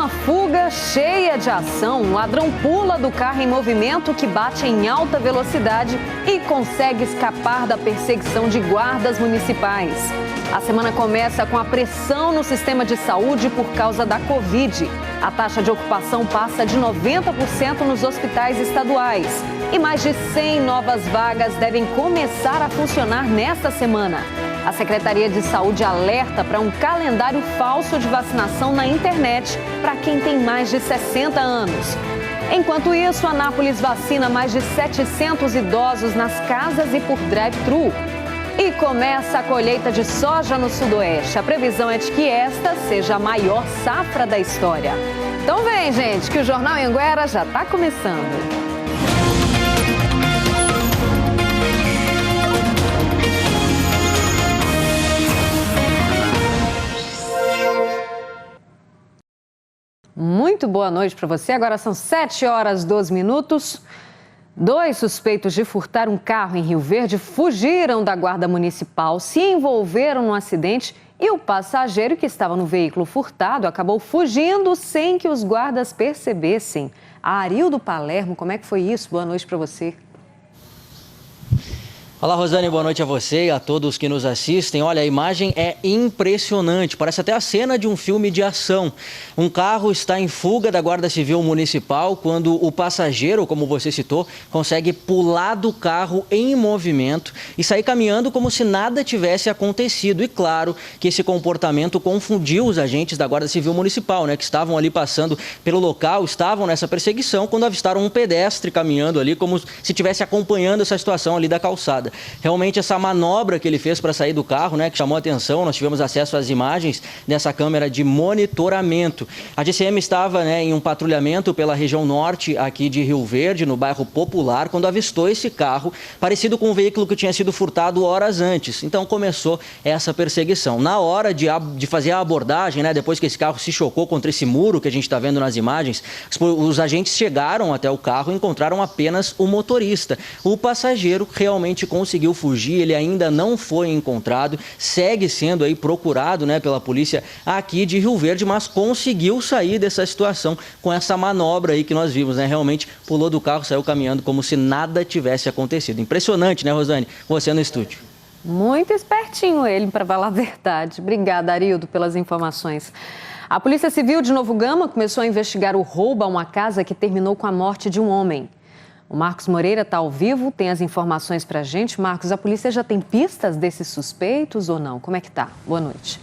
Uma fuga cheia de ação. Um ladrão pula do carro em movimento que bate em alta velocidade e consegue escapar da perseguição de guardas municipais. A semana começa com a pressão no sistema de saúde por causa da Covid. A taxa de ocupação passa de 90% nos hospitais estaduais. E mais de 100 novas vagas devem começar a funcionar nesta semana. A Secretaria de Saúde alerta para um calendário falso de vacinação na internet para quem tem mais de 60 anos. Enquanto isso, Anápolis vacina mais de 700 idosos nas casas e por drive-thru. E começa a colheita de soja no Sudoeste. A previsão é de que esta seja a maior safra da história. Então vem, gente, que o Jornal Anhanguera já está começando. Muito boa noite para você. Agora são 7h12. 2 suspeitos de furtar um carro em Rio Verde fugiram da guarda municipal, se envolveram no acidente e o passageiro que estava no veículo furtado acabou fugindo sem que os guardas percebessem. Arildo Palermo, como é que foi isso? Boa noite para você. Olá, Rosane, boa noite a você e a todos que nos assistem. Olha, a imagem é impressionante, parece até a cena de um filme de ação. Um carro está em fuga da Guarda Civil Municipal quando o passageiro, como você citou, consegue pular do carro em movimento e sair caminhando como se nada tivesse acontecido. E claro que esse comportamento confundiu os agentes da Guarda Civil Municipal, né, que estavam ali passando pelo local, estavam nessa perseguição quando avistaram um pedestre caminhando ali como se estivesse acompanhando essa situação ali da calçada. Realmente essa manobra que ele fez para sair do carro, né, que chamou a atenção, nós tivemos acesso às imagens dessa câmera de monitoramento. A GCM estava, né, em um patrulhamento pela região norte aqui de Rio Verde, no bairro Popular, quando avistou esse carro parecido com um veículo que tinha sido furtado horas antes. Então começou essa perseguição. Na hora de fazer a abordagem, né, depois que esse carro se chocou contra esse muro que a gente está vendo nas imagens, os agentes chegaram até o carro e encontraram apenas o motorista. O passageiro realmente conseguiu fugir, ele ainda não foi encontrado, segue sendo aí procurado, né, pela polícia aqui de Rio Verde, mas conseguiu sair dessa situação com essa manobra aí que nós vimos, né? Realmente pulou do carro, saiu caminhando como se nada tivesse acontecido. Impressionante, né, Rosane? Você no estúdio. Muito espertinho ele, para falar a verdade. Obrigada, Arildo, pelas informações. A Polícia Civil de Novo Gama começou a investigar o roubo a uma casa que terminou com a morte de um homem. O Marcos Moreira está ao vivo, tem as informações para a gente. Marcos, a polícia já tem pistas desses suspeitos ou não? Como é que tá? Boa noite.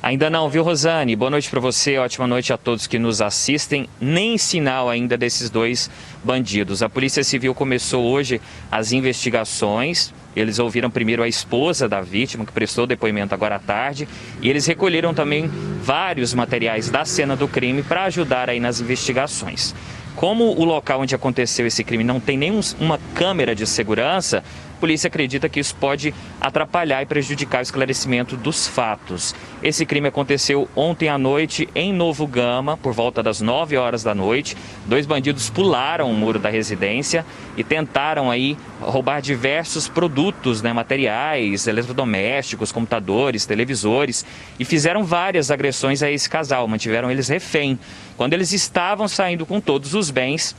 Ainda não, viu, Rosane? Boa noite para você, ótima noite a todos que nos assistem. Nem sinal ainda desses 2 bandidos. A Polícia Civil começou hoje as investigações. Eles ouviram primeiro a esposa da vítima, que prestou depoimento agora à tarde, e eles recolheram também vários materiais da cena do crime para ajudar aí nas investigações. Como o local onde aconteceu esse crime não tem nenhuma câmera de segurança, a polícia acredita que isso pode atrapalhar e prejudicar o esclarecimento dos fatos. Esse crime aconteceu ontem à noite em Novo Gama, por volta das 9 horas da noite. 2 bandidos pularam o muro da residência e tentaram aí roubar diversos produtos, né, materiais, eletrodomésticos, computadores, televisores, e fizeram várias agressões a esse casal, mantiveram eles refém. Quando eles estavam saindo com todos os bens,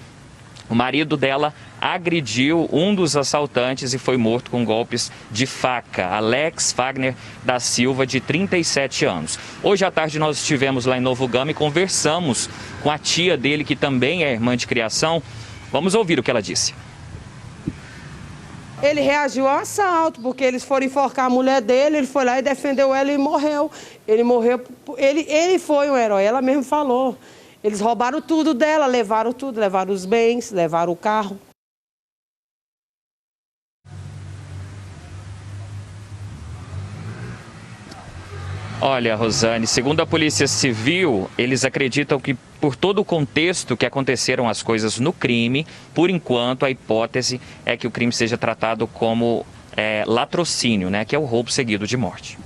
o marido dela agrediu um dos assaltantes e foi morto com golpes de faca, Alex Fagner da Silva, de 37 anos. Hoje à tarde nós estivemos lá em Novo Gama e conversamos com a tia dele, que também é irmã de criação. Vamos ouvir o que ela disse. Ele reagiu ao assalto, porque eles foram enforcar a mulher dele, ele foi lá e defendeu ela e morreu. Ele morreu, ele foi um herói, ela mesmo falou. Eles roubaram tudo dela, levaram tudo, levaram os bens, levaram o carro. Olha, Rosane, segundo a Polícia Civil, eles acreditam que por todo o contexto que aconteceram as coisas no crime, por enquanto a hipótese é que o crime seja tratado como latrocínio, né, que é o roubo seguido de morte.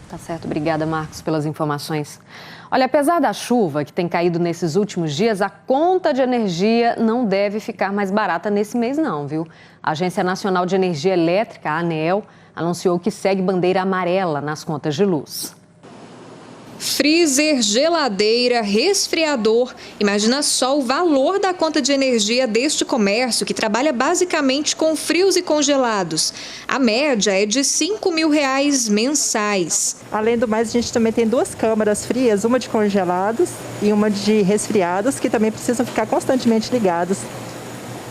Tá certo, obrigada, Marcos, pelas informações. Olha, apesar da chuva que tem caído nesses últimos dias, a conta de energia não deve ficar mais barata nesse mês não, viu? A Agência Nacional de Energia Elétrica, a ANEEL, anunciou que segue bandeira amarela nas contas de luz. Freezer, geladeira, resfriador. Imagina só o valor da conta de energia deste comércio que trabalha basicamente com frios e congelados. A média é de R$ 5.000 mensais. Além do mais, a gente também tem 2 câmaras frias, uma de congelados e uma de resfriados, que também precisam ficar constantemente ligados.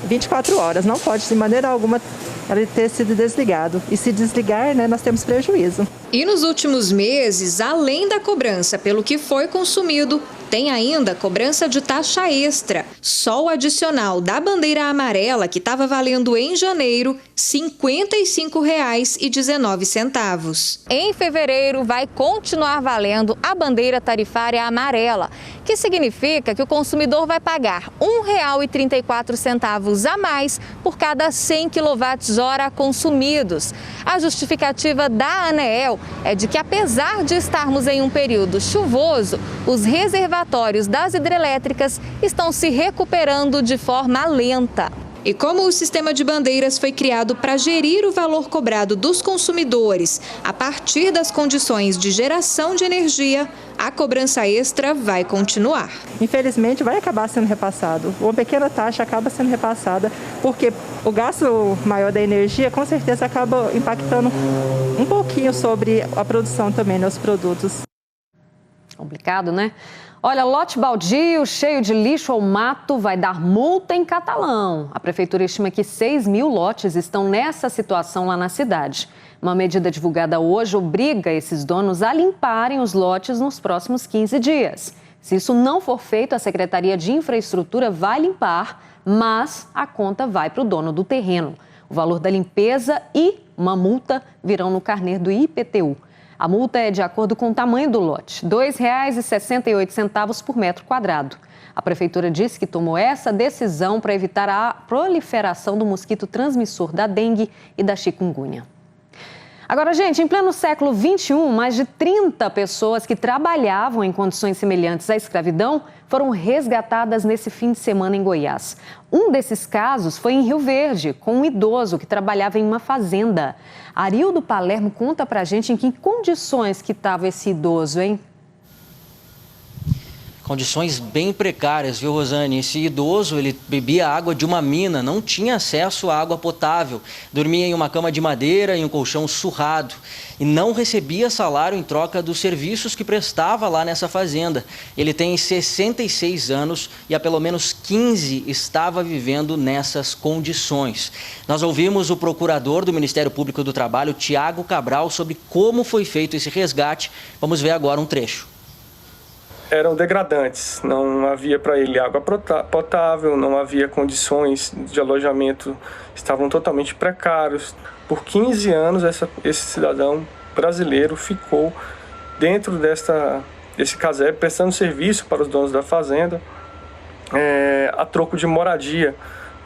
24 horas, não pode de maneira alguma ele ter sido desligado. E se desligar, nós temos prejuízo. E nos últimos meses, além da cobrança pelo que foi consumido, tem ainda a cobrança de taxa extra. Só o adicional da bandeira amarela, que estava valendo em janeiro, R$ 55,19. Em fevereiro, vai continuar valendo a bandeira tarifária amarela, que significa que o consumidor vai pagar R$ 1,34 a mais por cada 100 kWh consumidos. A justificativa da ANEEL é de que, apesar de estarmos em um período chuvoso, os reservatórios das hidrelétricas estão se recuperando de forma lenta. E como o sistema de bandeiras foi criado para gerir o valor cobrado dos consumidores a partir das condições de geração de energia, a cobrança extra vai continuar. Infelizmente, vai acabar sendo repassado. Uma pequena taxa acaba sendo repassada, porque o gasto maior da energia, com certeza, acaba impactando um pouquinho sobre a produção também nos produtos. Complicado, né? Olha, lote baldio, cheio de lixo ou mato, vai dar multa em Catalão. A prefeitura estima que 6.000 lotes estão nessa situação lá na cidade. Uma medida divulgada hoje obriga esses donos a limparem os lotes nos próximos 15 dias. Se isso não for feito, a Secretaria de Infraestrutura vai limpar, mas a conta vai para o dono do terreno. O valor da limpeza e uma multa virão no carnê do IPTU. A multa é de acordo com o tamanho do lote, R$ 2,68 por metro quadrado. A prefeitura disse que tomou essa decisão para evitar a proliferação do mosquito transmissor da dengue e da chikungunya. Agora, gente, em pleno século XXI, mais de 30 pessoas que trabalhavam em condições semelhantes à escravidão foram resgatadas nesse fim de semana em Goiás. Um desses casos foi em Rio Verde, com um idoso que trabalhava em uma fazenda. Arildo Palermo conta pra gente em que condições que estava esse idoso, hein? Condições bem precárias, viu, Rosane? Esse idoso, ele bebia água de uma mina, não tinha acesso à água potável, dormia em uma cama de madeira e um colchão surrado e não recebia salário em troca dos serviços que prestava lá nessa fazenda. Ele tem 66 anos e há pelo menos 15 estava vivendo nessas condições. Nós ouvimos o procurador do Ministério Público do Trabalho, Tiago Cabral, sobre como foi feito esse resgate. Vamos ver agora um trecho. Eram degradantes, não havia para ele água potável, não havia condições de alojamento, estavam totalmente precários. Por 15 anos, esse cidadão brasileiro ficou dentro desse casebre, prestando serviço para os donos da fazenda, a troco de moradia.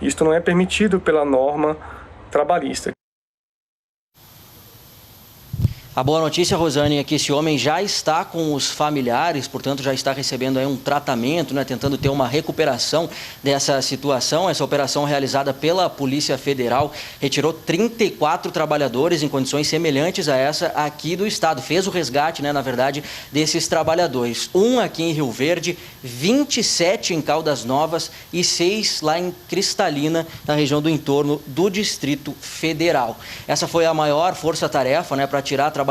Isto não é permitido pela norma trabalhista. A boa notícia, Rosane, é que esse homem já está com os familiares, portanto já está recebendo aí um tratamento, tentando ter uma recuperação dessa situação. Essa operação realizada pela Polícia Federal retirou 34 trabalhadores em condições semelhantes a essa aqui do estado. Fez o resgate, na verdade, desses trabalhadores. Um aqui em Rio Verde, 27 em Caldas Novas e 6 lá em Cristalina, na região do entorno do Distrito Federal. Essa foi a maior força-tarefa, para tirar trabalhadores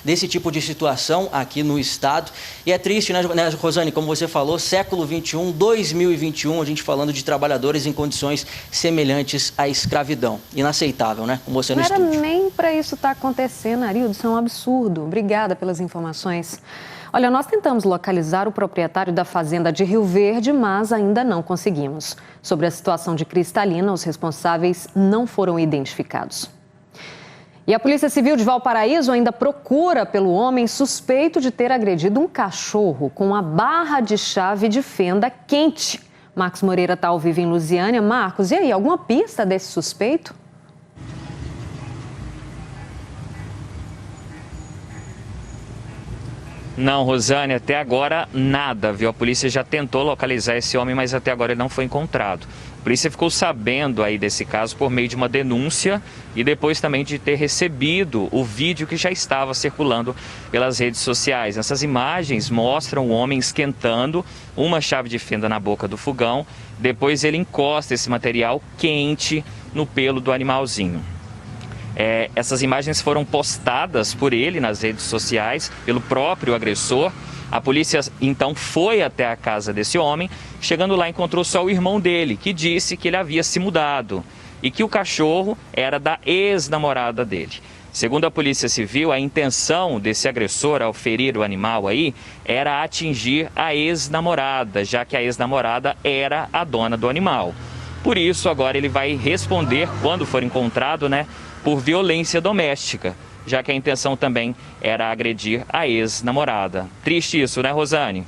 desse tipo de situação aqui no estado. E é triste, né, Rosane, como você falou, século XXI, 2021, a gente falando de trabalhadores em condições semelhantes à escravidão. Inaceitável, né? Como você no estúdio. Não era nem para isso estar acontecendo, Arildo, isso é um absurdo. Obrigada pelas informações. Olha, nós tentamos localizar o proprietário da fazenda de Rio Verde, mas ainda não conseguimos. Sobre a situação de Cristalina, os responsáveis não foram identificados. E a Polícia Civil de Valparaíso ainda procura pelo homem suspeito de ter agredido um cachorro com a barra de chave de fenda quente. Marcos Moreira está ao vivo em Lusiânia. Marcos, e aí, alguma pista desse suspeito? Não, Rosane, até agora nada, viu? A polícia já tentou localizar esse homem, mas até agora ele não foi encontrado. A polícia ficou sabendo aí desse caso por meio de uma denúncia e depois também de ter recebido o vídeo que já estava circulando pelas redes sociais. Essas imagens mostram o homem esquentando uma chave de fenda na boca do fogão, depois ele encosta esse material quente no pelo do animalzinho. Essas imagens foram postadas por ele nas redes sociais, pelo próprio agressor. A polícia então foi até a casa desse homem, chegando lá encontrou só o irmão dele, que disse que ele havia se mudado e que o cachorro era da ex-namorada dele. Segundo a Polícia Civil, a intenção desse agressor ao ferir o animal aí era atingir a ex-namorada, já que a ex-namorada era a dona do animal. Por isso, agora ele vai responder, quando for encontrado, por violência doméstica, já que a intenção também era agredir a ex-namorada. Triste isso, né, Rosane?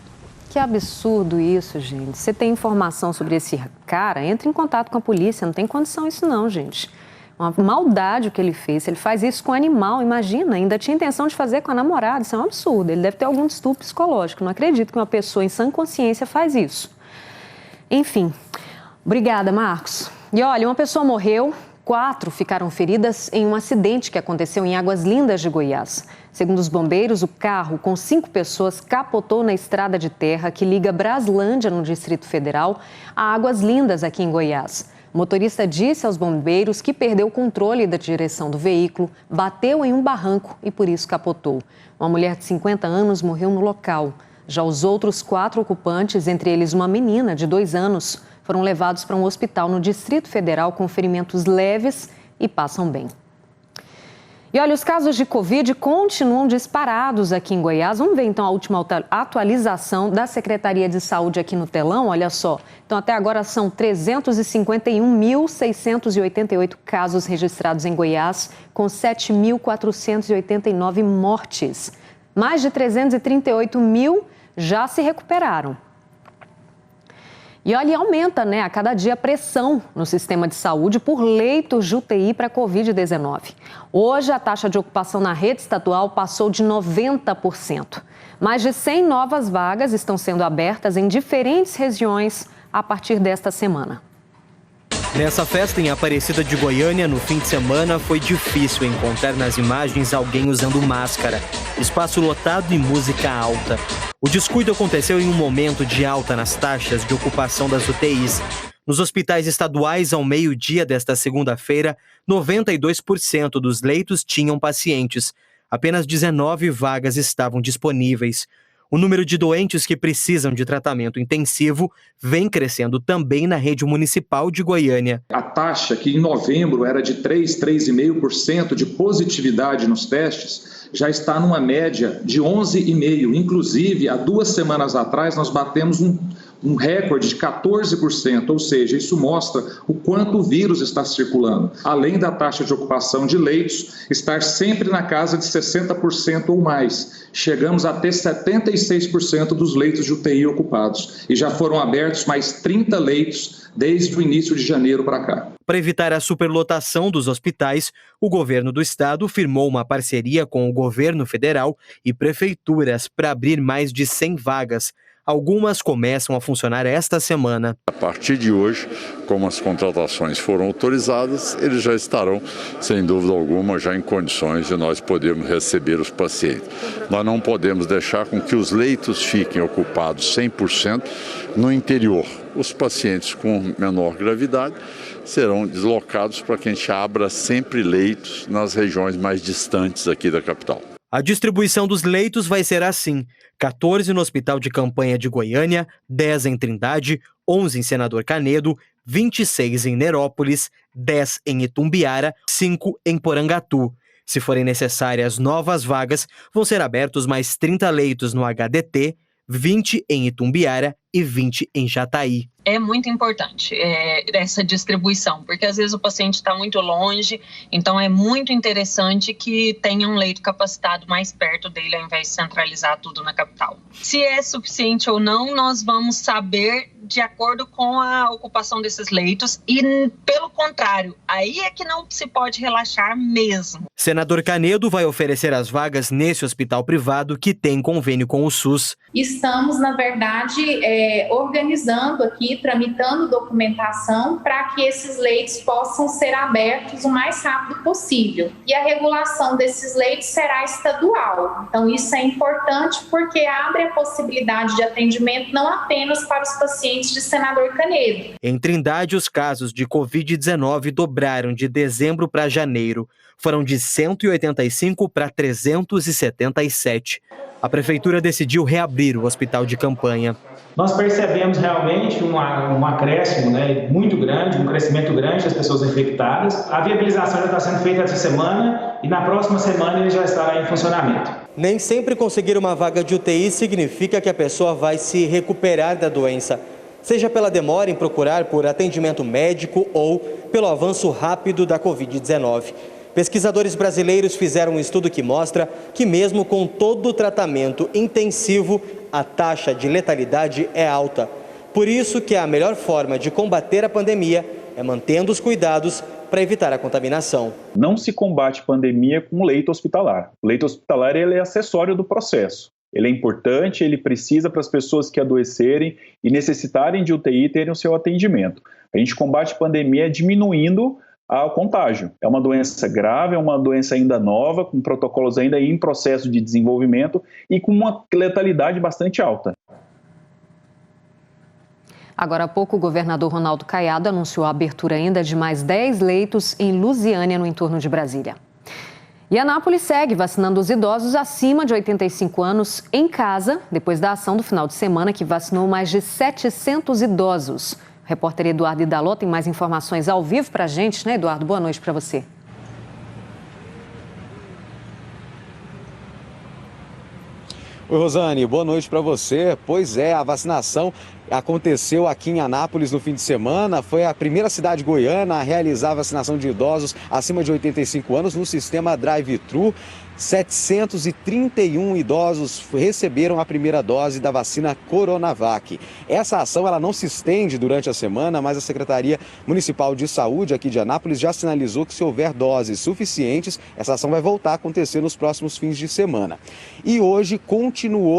Que absurdo isso, gente. Você tem informação sobre esse cara, entre em contato com a polícia. Não tem condição isso não, gente. Uma maldade o que ele fez. Se ele faz isso com o animal, imagina, ainda tinha intenção de fazer com a namorada. Isso é um absurdo. Ele deve ter algum distúrbio psicológico. Não acredito que uma pessoa em sã consciência faz isso. Enfim, obrigada, Marcos. E olha, uma pessoa morreu, 4 ficaram feridas em um acidente que aconteceu em Águas Lindas de Goiás. Segundo os bombeiros, o carro com 5 pessoas capotou na estrada de terra que liga Braslândia, no Distrito Federal, a Águas Lindas, aqui em Goiás. O motorista disse aos bombeiros que perdeu o controle da direção do veículo, bateu em um barranco e por isso capotou. Uma mulher de 50 anos morreu no local. Já os outros 4 ocupantes, entre eles uma menina de 2 anos, foram levados para um hospital no Distrito Federal com ferimentos leves e passam bem. E olha, os casos de Covid continuam disparados aqui em Goiás. Vamos ver então a última atualização da Secretaria de Saúde aqui no telão, olha só. Então até agora são 351.688 casos registrados em Goiás, com 7.489 mortes. Mais de 338 mil já se recuperaram. E olha, aumenta, a cada dia a pressão no sistema de saúde por leitos de UTI para Covid-19. Hoje, a taxa de ocupação na rede estadual passou de 90%. Mais de 100 novas vagas estão sendo abertas em diferentes regiões a partir desta semana. Nessa festa em Aparecida de Goiânia, no fim de semana, foi difícil encontrar nas imagens alguém usando máscara. Espaço lotado e música alta. O descuido aconteceu em um momento de alta nas taxas de ocupação das UTIs. Nos hospitais estaduais, ao meio-dia desta segunda-feira, 92% dos leitos tinham pacientes. Apenas 19 vagas estavam disponíveis. O número de doentes que precisam de tratamento intensivo vem crescendo também na rede municipal de Goiânia. A taxa, que em novembro era de 3,5% de positividade nos testes, já está numa média de 11,5%. Inclusive, há 2 semanas atrás, nós batemos um recorde de 14%, ou seja, isso mostra o quanto o vírus está circulando. Além da taxa de ocupação de leitos estar sempre na casa de 60% ou mais. Chegamos a ter 76% dos leitos de UTI ocupados e já foram abertos mais 30 leitos desde o início de janeiro para cá. Para evitar a superlotação dos hospitais, o governo do estado firmou uma parceria com o governo federal e prefeituras para abrir mais de 100 vagas. Algumas começam a funcionar esta semana. A partir de hoje, como as contratações foram autorizadas, eles já estarão, sem dúvida alguma, já em condições de nós podermos receber os pacientes. Nós não podemos deixar com que os leitos fiquem ocupados 100% no interior. Os pacientes com menor gravidade serão deslocados para que a gente abra sempre leitos nas regiões mais distantes aqui da capital. A distribuição dos leitos vai ser assim: 14 no Hospital de Campanha de Goiânia, 10 em Trindade, 11 em Senador Canedo, 26 em Nerópolis, 10 em Itumbiara, 5 em Porangatu. Se forem necessárias novas vagas, vão ser abertos mais 30 leitos no HDT, 20 em Itumbiara e 20 em Jataí. É muito importante essa distribuição, porque às vezes o paciente está muito longe, então é muito interessante que tenha um leito capacitado mais perto dele, ao invés de centralizar tudo na capital. Se é suficiente ou não, nós vamos saber de acordo com a ocupação desses leitos e, pelo contrário, aí é que não se pode relaxar mesmo. Senador Canedo vai oferecer as vagas nesse hospital privado que tem convênio com o SUS. Estamos, na verdade, organizando aqui, tramitando documentação para que esses leitos possam ser abertos o mais rápido possível. E a regulação desses leitos será estadual. Então, isso é importante porque abre a possibilidade de atendimento não apenas para os pacientes de Senador Canedo. Em Trindade, os casos de Covid-19 dobraram de dezembro para janeiro. Foram de 185 para 377. A prefeitura decidiu reabrir o hospital de campanha. Nós percebemos realmente um acréscimo, muito grande, um crescimento grande das pessoas infectadas. A viabilização já está sendo feita essa semana e na próxima semana ele já estará em funcionamento. Nem sempre conseguir uma vaga de UTI significa que a pessoa vai se recuperar da doença, seja pela demora em procurar por atendimento médico ou pelo avanço rápido da Covid-19. Pesquisadores brasileiros fizeram um estudo que mostra que mesmo com todo o tratamento intensivo, a taxa de letalidade é alta. Por isso que a melhor forma de combater a pandemia é mantendo os cuidados para evitar a contaminação. Não se combate pandemia com leito hospitalar. O leito hospitalar ele é acessório do processo. Ele é importante, ele precisa para as pessoas que adoecerem e necessitarem de UTI terem o seu atendimento. A gente combate pandemia diminuindo ao contágio. É uma doença grave, é uma doença ainda nova, com protocolos ainda em processo de desenvolvimento e com uma letalidade bastante alta. Agora há pouco, o governador Ronaldo Caiado anunciou a abertura ainda de mais 10 leitos em Lusiânia, no entorno de Brasília. E Anápolis segue vacinando os idosos acima de 85 anos em casa, depois da ação do final de semana que vacinou mais de 700 idosos. O repórter Eduardo Idaló tem mais informações ao vivo para a gente, né, Eduardo? Boa noite para você. Oi, Rosane, boa noite para você. Pois é, a vacinação aconteceu aqui em Anápolis no fim de semana. Foi a primeira cidade goiana a realizar a vacinação de idosos acima de 85 anos no sistema drive-thru. 731 idosos receberam a primeira dose da vacina Coronavac. Essa ação ela não se estende durante a semana, mas a Secretaria Municipal de Saúde aqui de Anápolis já sinalizou que se houver doses suficientes, essa ação vai voltar a acontecer nos próximos fins de semana. E hoje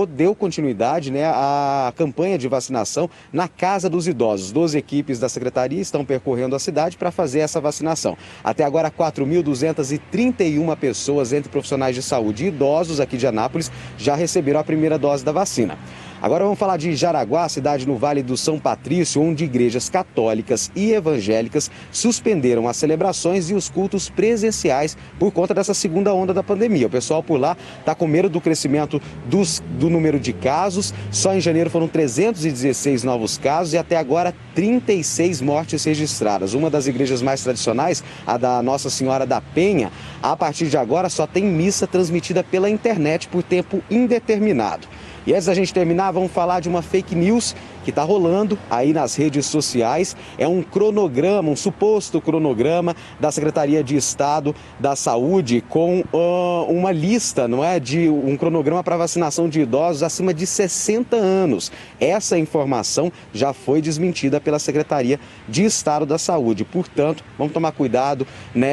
deu continuidade, à campanha de vacinação na Casa dos Idosos. 12 equipes da Secretaria estão percorrendo a cidade para fazer essa vacinação. Até agora, 4.231 pessoas entre profissionais de saúde e idosos aqui de Anápolis já receberam a primeira dose da vacina. Agora vamos falar de Jaraguá, cidade no Vale do São Patrício, onde igrejas católicas e evangélicas suspenderam as celebrações e os cultos presenciais por conta dessa segunda onda da pandemia. O pessoal por lá está com medo do crescimento do número de casos. Só em janeiro foram 316 novos casos e até agora 36 mortes registradas. Uma das igrejas mais tradicionais, a da Nossa Senhora da Penha, a partir de agora só tem missa transmitida pela internet por tempo indeterminado. E antes da gente terminar, vamos falar de uma fake news que está rolando aí nas redes sociais. É um cronograma, um suposto cronograma da Secretaria de Estado da Saúde com uma lista, de um cronograma para vacinação de idosos acima de 60 anos. Essa informação já foi desmentida pela Secretaria de Estado da Saúde. Portanto, vamos tomar cuidado,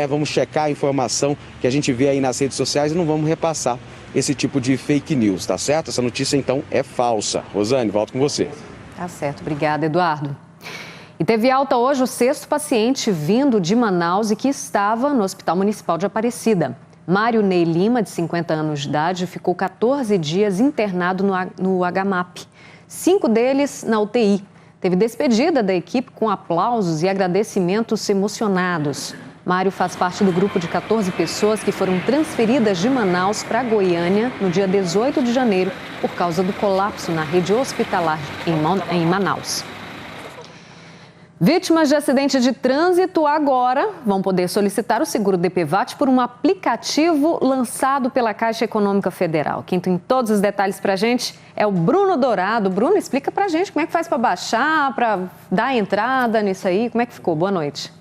vamos checar a informação que a gente vê aí nas redes sociais e não vamos repassar esse tipo de fake news, tá certo? Essa notícia, então, é falsa. Rosane, volto com você. Tá certo. Obrigada, Eduardo. E teve alta hoje o 6º paciente vindo de Manaus e que estava no Hospital Municipal de Aparecida. Mário Ney Lima, de 50 anos de idade, ficou 14 dias internado no HMAP. 5 deles na UTI. Teve despedida da equipe com aplausos e agradecimentos emocionados. Mário faz parte do grupo de 14 pessoas que foram transferidas de Manaus para Goiânia no dia 18 de janeiro por causa do colapso na rede hospitalar em Manaus. Vítimas de acidente de trânsito agora vão poder solicitar o seguro DPVAT por um aplicativo lançado pela Caixa Econômica Federal. Quem tem todos os detalhes para a gente é o Bruno Dourado. Bruno, explica para a gente como é que faz para baixar, para dar entrada nisso aí. Como é que ficou? Boa noite.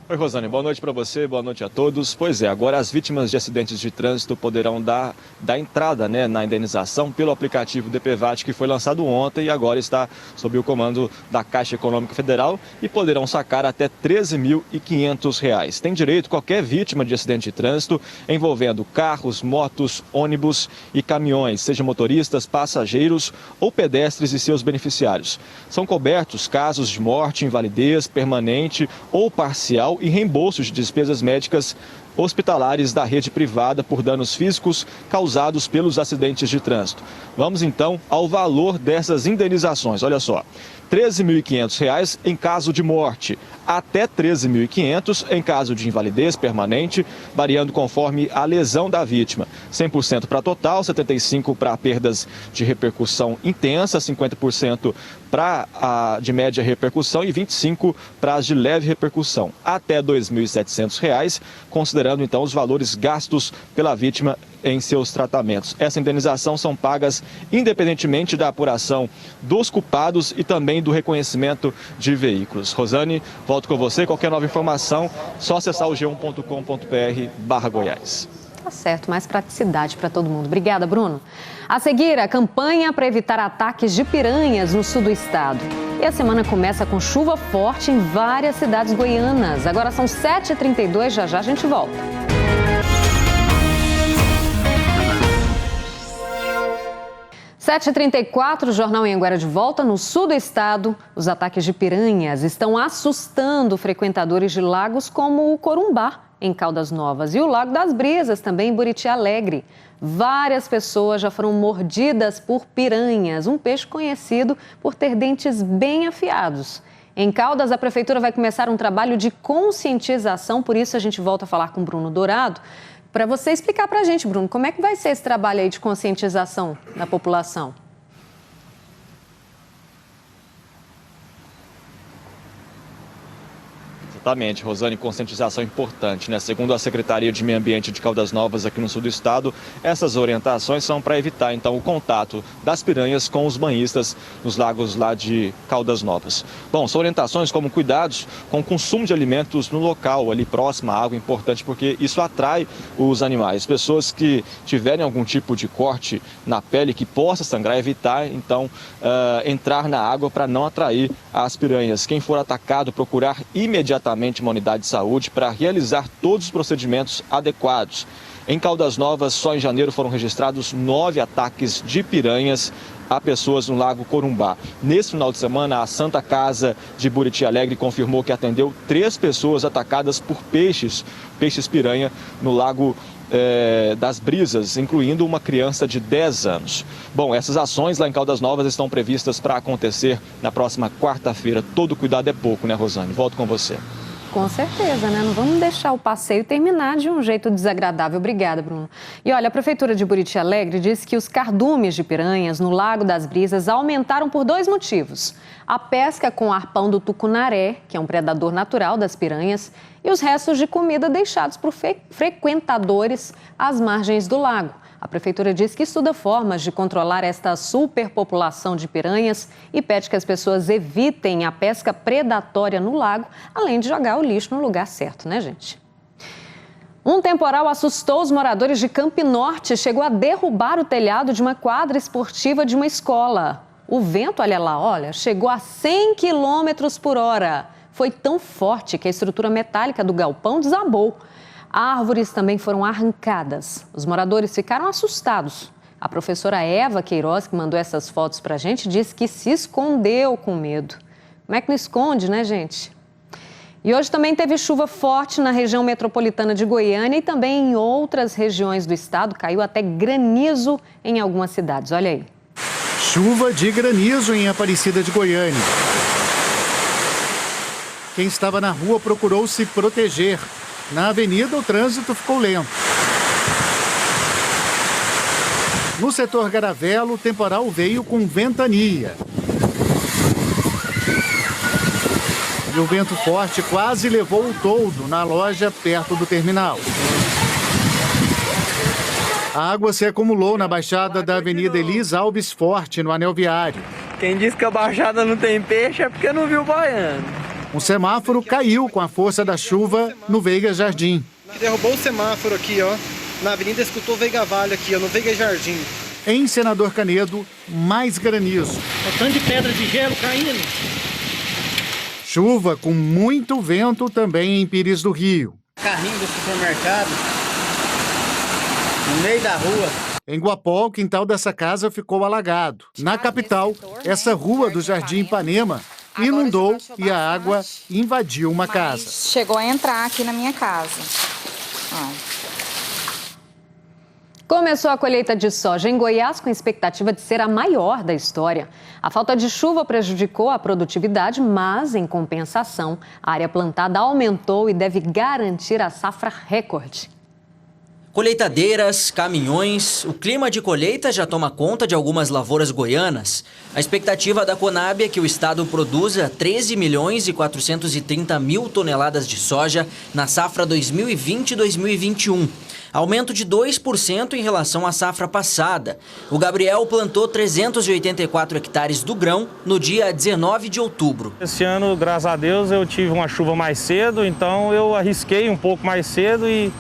Oi, Rosane, boa noite para você, boa noite a todos. Pois é, agora as vítimas de acidentes de trânsito poderão dar entrada, na indenização pelo aplicativo DPVAT, que foi lançado ontem e agora está sob o comando da Caixa Econômica Federal, e poderão sacar até R$ 13.500. Tem direito qualquer vítima de acidente de trânsito envolvendo carros, motos, ônibus e caminhões, seja motoristas, passageiros ou pedestres e seus beneficiários. São cobertos casos de morte, invalidez permanente ou parcial e reembolsos de despesas médicas hospitalares da rede privada por danos físicos causados pelos acidentes de trânsito. Vamos então ao valor dessas indenizações. Olha só, R$ 13.500 em caso de morte, até R$ 13.500 em caso de invalidez permanente, variando conforme a lesão da vítima. 100% para total, 75% para perdas de repercussão intensa, 50% para de média repercussão e 25% para as de leve repercussão, até R$ 2.700, considerando então os valores gastos pela vítima em seus tratamentos. Essa indenização são pagas independentemente da apuração dos culpados e também do reconhecimento de veículos. Rosane, volto com você. Qualquer nova informação, só acessar o g1.com.br/Goiás. Tá certo, mais praticidade para todo mundo. Obrigada, Bruno. A seguir, a campanha para evitar ataques de piranhas no sul do estado. E a semana começa com chuva forte em várias cidades goianas. Agora são 7h32, já a gente volta. (7h34), o Jornal Anhanguera de volta. No sul do estado, os ataques de piranhas estão assustando frequentadores de lagos como o Corumbá, em Caldas Novas, e o Lago das Brisas, também em Buriti Alegre. Várias pessoas já foram mordidas por piranhas, um peixe conhecido por ter dentes bem afiados. Em Caldas, a prefeitura vai começar um trabalho de conscientização, por isso a gente volta a falar com o Bruno Dourado, para você explicar para a gente, Bruno, como é que vai ser esse trabalho aí de conscientização da população? Exatamente, Rosane, conscientização importante, né? Segundo a Secretaria de Meio Ambiente de Caldas Novas aqui no sul do estado, essas orientações são para evitar então o contato das piranhas com os banhistas nos lagos lá de Caldas Novas. Bom, são orientações como cuidados com o consumo de alimentos no local, ali próximo à água, importante porque isso atrai os animais. Pessoas que tiverem algum tipo de corte na pele que possa sangrar, evitar então entrar na água para não atrair as piranhas. Quem for atacado, procurar imediatamente uma unidade de saúde para realizar todos os procedimentos adequados. Em Caldas Novas, só em janeiro foram registrados 9 ataques de piranhas a pessoas no Lago Corumbá. Nesse final de semana, a Santa Casa de Buriti Alegre confirmou que atendeu 3 pessoas atacadas por peixes piranha no Lago das Brisas, incluindo uma criança de 10 anos. Bom, essas ações lá em Caldas Novas estão previstas para acontecer na próxima quarta-feira. Todo cuidado é pouco, né, Rosane? Volto com você. Com certeza, né? Não vamos deixar o passeio terminar de um jeito desagradável. Obrigada, Bruno. E olha, a Prefeitura de Buriti Alegre disse que os cardumes de piranhas no Lago das Brisas aumentaram por 2 motivos. A pesca com arpão do tucunaré, que é um predador natural das piranhas, e os restos de comida deixados por frequentadores às margens do lago. A Prefeitura diz que estuda formas de controlar esta superpopulação de piranhas e pede que as pessoas evitem a pesca predatória no lago, além de jogar o lixo no lugar certo, né, gente? Um temporal assustou os moradores de Campo Norte, chegou a derrubar o telhado de uma quadra esportiva de uma escola. O vento, olha, chegou a 100 km por hora. Foi tão forte que a estrutura metálica do galpão desabou. Árvores também foram arrancadas. Os moradores ficaram assustados. A professora Eva Queiroz, que mandou essas fotos para a gente, disse que se escondeu com medo. Como é que não esconde, né, gente? E hoje também teve chuva forte na região metropolitana de Goiânia e também em outras regiões do estado. Caiu até granizo em algumas cidades. Olha aí. Chuva de granizo em Aparecida de Goiânia. Quem estava na rua procurou se proteger. Na avenida, o trânsito ficou lento. No setor Garavelo, o temporal veio com ventania. E o vento forte quase levou o toldo na loja perto do terminal. A água se acumulou na baixada da Avenida Elis Alves Forte, no anel viário. Quem diz que a baixada não tem peixe é porque não viu baiano. Um semáforo caiu com a força da chuva no Veiga Jardim. Derrubou o semáforo aqui, ó, na Avenida Escultor Veiga Vale, aqui, ó, no Veiga Jardim. Em Senador Canedo, mais granizo. O tanto de pedra de gelo caindo. Chuva com muito vento também em Pires do Rio. Carrinho do supermercado, no meio da rua. Em Guapó, o quintal dessa casa ficou alagado. Na capital, essa rua do Jardim Ipanema inundou e a água invadiu uma casa. Chegou a entrar aqui na minha casa. Começou a colheita de soja em Goiás com expectativa de ser a maior da história. A falta de chuva prejudicou a produtividade, mas, em compensação, a área plantada aumentou e deve garantir a safra recorde. Colheitadeiras, caminhões, o clima de colheita já toma conta de algumas lavouras goianas. A expectativa da Conab é que o estado produza 13.430.000 toneladas de soja na safra 2020-2021. Aumento de 2% em relação à safra passada. O Gabriel plantou 384 hectares do grão no dia 19 de outubro. Esse ano, graças a Deus, eu tive uma chuva mais cedo, então eu arrisquei um pouco mais cedo e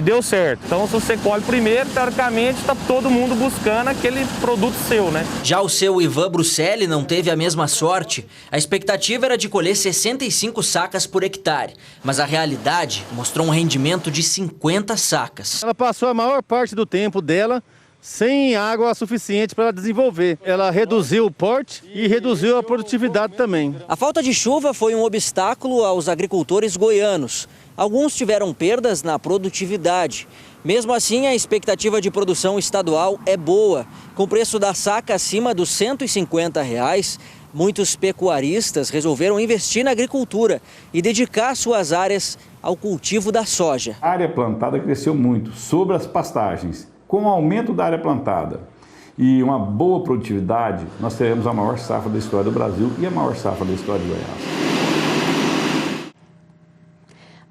deu certo. Então, se você colhe primeiro, teoricamente, está todo mundo buscando aquele produto seu, né? Já o seu Ivan Bruselli não teve a mesma sorte. A expectativa era de colher 65 sacas por hectare, mas a realidade mostrou um rendimento de 50 sacas. Ela passou a maior parte do tempo dela sem água suficiente para ela desenvolver. Ela reduziu o porte e reduziu a produtividade também. A falta de chuva foi um obstáculo aos agricultores goianos. Alguns tiveram perdas na produtividade. Mesmo assim, a expectativa de produção estadual é boa. Com o preço da saca acima dos R$ 150, muitos pecuaristas resolveram investir na agricultura e dedicar suas áreas ao cultivo da soja. A área plantada cresceu muito sobre as pastagens. Com o aumento da área plantada e uma boa produtividade, nós teremos a maior safra da história do Brasil e a maior safra da história de Goiás.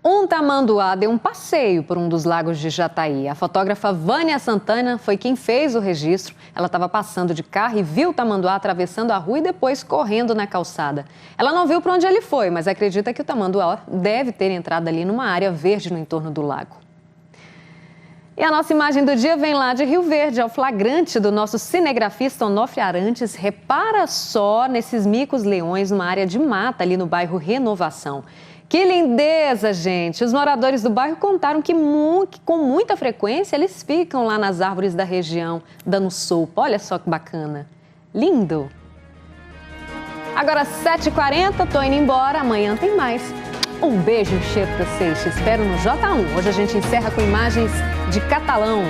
Um tamanduá deu um passeio por um dos lagos de Jataí. A fotógrafa Vânia Santana foi quem fez o registro. Ela estava passando de carro e viu o tamanduá atravessando a rua e depois correndo na calçada. Ela não viu para onde ele foi, mas acredita que o tamanduá deve ter entrado ali numa área verde no entorno do lago. E a nossa imagem do dia vem lá de Rio Verde, ao flagrante do nosso cinegrafista Onofre Arantes. Repara só nesses micos-leões numa área de mata ali no bairro Renovação. Que lindeza, gente! Os moradores do bairro contaram que com muita frequência eles ficam lá nas árvores da região, dando sopa. Olha só que bacana. Lindo! Agora 7h40, tô indo embora. Amanhã tem mais. Um beijo, um cheiro pra vocês. Te espero no J1. Hoje a gente encerra com imagens de Catalão.